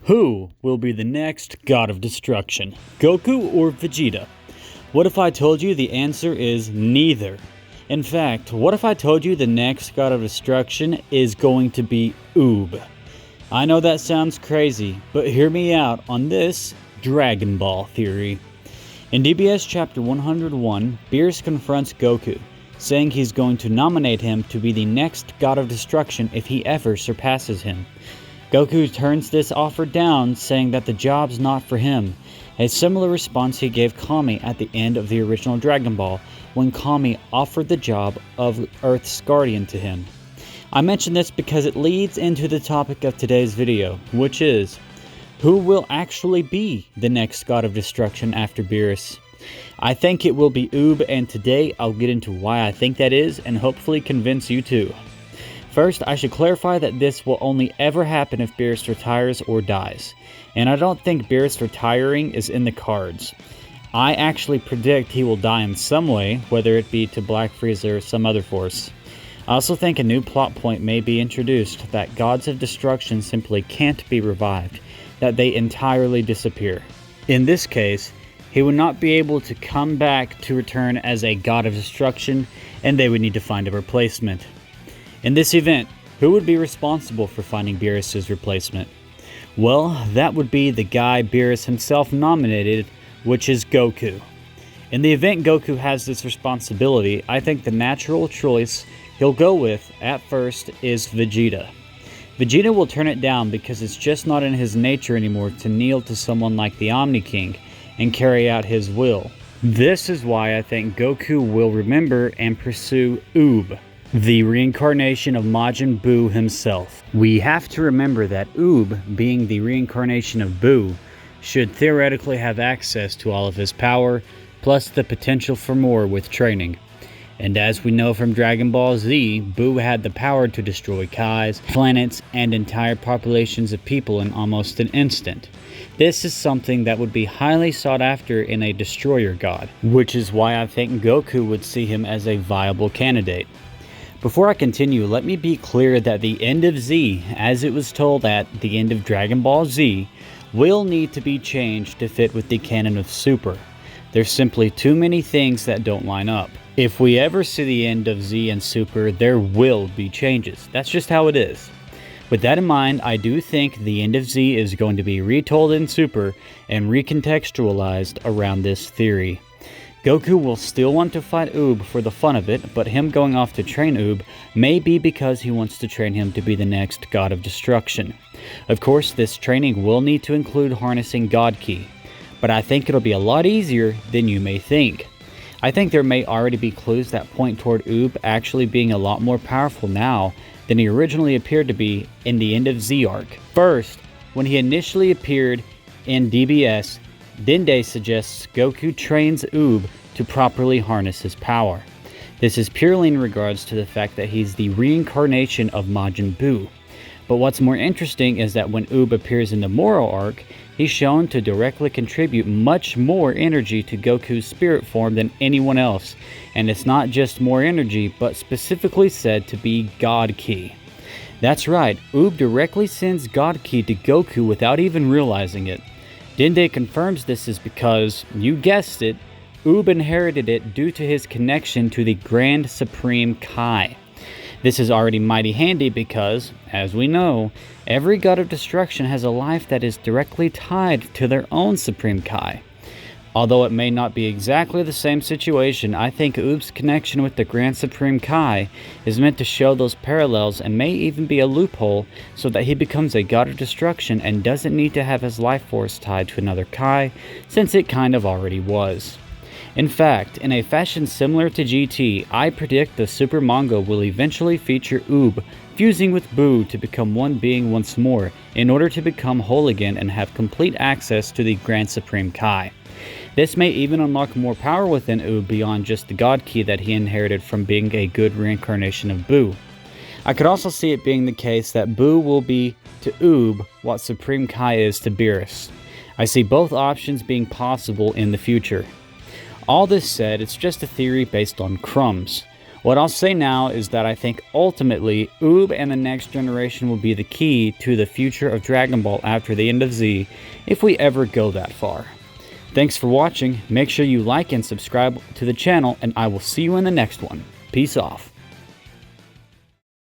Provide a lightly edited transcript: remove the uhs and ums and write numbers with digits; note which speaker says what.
Speaker 1: Who will be the next god of destruction, Goku or Vegeta? What if I told you the answer is neither? In fact, what if I told you the next god of destruction is going to be UUB? I know that sounds crazy, but hear me out on this Dragon Ball theory. In DBS chapter 101, BEERUS confronts Goku, saying he's going to nominate him to be the next god of destruction if he ever surpasses him. Goku turns this offer down, saying that the job's not for him, a similar response he gave Kami at the end of the original Dragon Ball when Kami offered the job of Earth's Guardian to him. I mention this because it leads into the topic of today's video, which is, who will actually be the next god of destruction after BEERUS? I think it will be UUB, and today I'll get into why I think that is and hopefully convince you too. First, I should clarify that this will only ever happen if BEERUS retires or dies, and I don't think BEERUS retiring is in the cards. I actually predict he will die in some way, whether it be to Black Frieza or some other force. I also think a new plot point may be introduced that gods of destruction simply can't be revived, that they entirely disappear. In this case, he would not be able to come back to return as a god of destruction, and they would need to find a replacement. In this event, who would be responsible for finding BEERUS' replacement? Well, that would be the guy BEERUS himself nominated, which is Goku. In the event Goku has this responsibility, I think the natural choice he'll go with, at first, is Vegeta. Vegeta will turn it down because it's just not in his nature anymore to kneel to someone like the Omni King and carry out his will. This is why I think Goku will remember and pursue UUB, the reincarnation of Majin Buu himself. We have to remember that UUB, being the reincarnation of Buu, should theoretically have access to all of his power, plus the potential for more with training. And as we know from Dragon Ball Z, Buu had the power to destroy Kais, planets, and entire populations of people in almost an instant. This is something that would be highly sought after in a destroyer god, which is why I think Goku would see him as a viable candidate. Before I continue, let me be clear that the end of Z, as it was told at the end of Dragon Ball Z, will need to be changed to fit with the canon of Super. There's simply too many things that don't line up. If we ever see the end of Z and Super, there will be changes. That's just how it is. With that in mind, I do think the end of Z is going to be retold in Super and recontextualized around this theory. Goku will still want to fight UUB for the fun of it, but him going off to train UUB may be because he wants to train him to be the next god of destruction. Of course, this training will need to include harnessing God Ki, but I think it'll be a lot easier than you may think. I think there may already be clues that point toward UUB actually being a lot more powerful now than he originally appeared to be in the end of Z arc. First, when he initially appeared in DBS, Dende suggests Goku trains UUB to properly harness his power. This is purely in regards to the fact that he's the reincarnation of Majin Buu. But what's more interesting is that when UUB appears in the Moro arc, he's shown to directly contribute much more energy to Goku's spirit form than anyone else, and it's not just more energy, but specifically said to be God Ki. That's right, UUB directly sends God Ki to Goku without even realizing it. Dende confirms this is because, you guessed it, UUB inherited it due to his connection to the Grand Supreme Kai. This is already mighty handy because, as we know, every god of destruction has a life that is directly tied to their own Supreme Kai. Although it may not be exactly the same situation, I think UUB's connection with the Grand Supreme Kai is meant to show those parallels and may even be a loophole so that he becomes a god of destruction and doesn't need to have his life force tied to another Kai, since it kind of already was. In fact, in a fashion similar to GT, I predict the Super manga will eventually feature UUB fusing with Buu to become one being once more in order to become whole again and have complete access to the Grand Supreme Kai. This may even unlock more power within UUB beyond just the God Ki that he inherited from being a good reincarnation of Buu. I could also see it being the case that Buu will be to UUB what Supreme Kai is to BEERUS. I see both options being possible in the future. All this said, it's just a theory based on crumbs. What I'll say now is that I think ultimately UUB and the next generation will be the key to the future of Dragon Ball after the end of Z, if we ever go that far. Thanks for watching, make sure you like and subscribe to the channel, and I will see you in the next one. Peace off.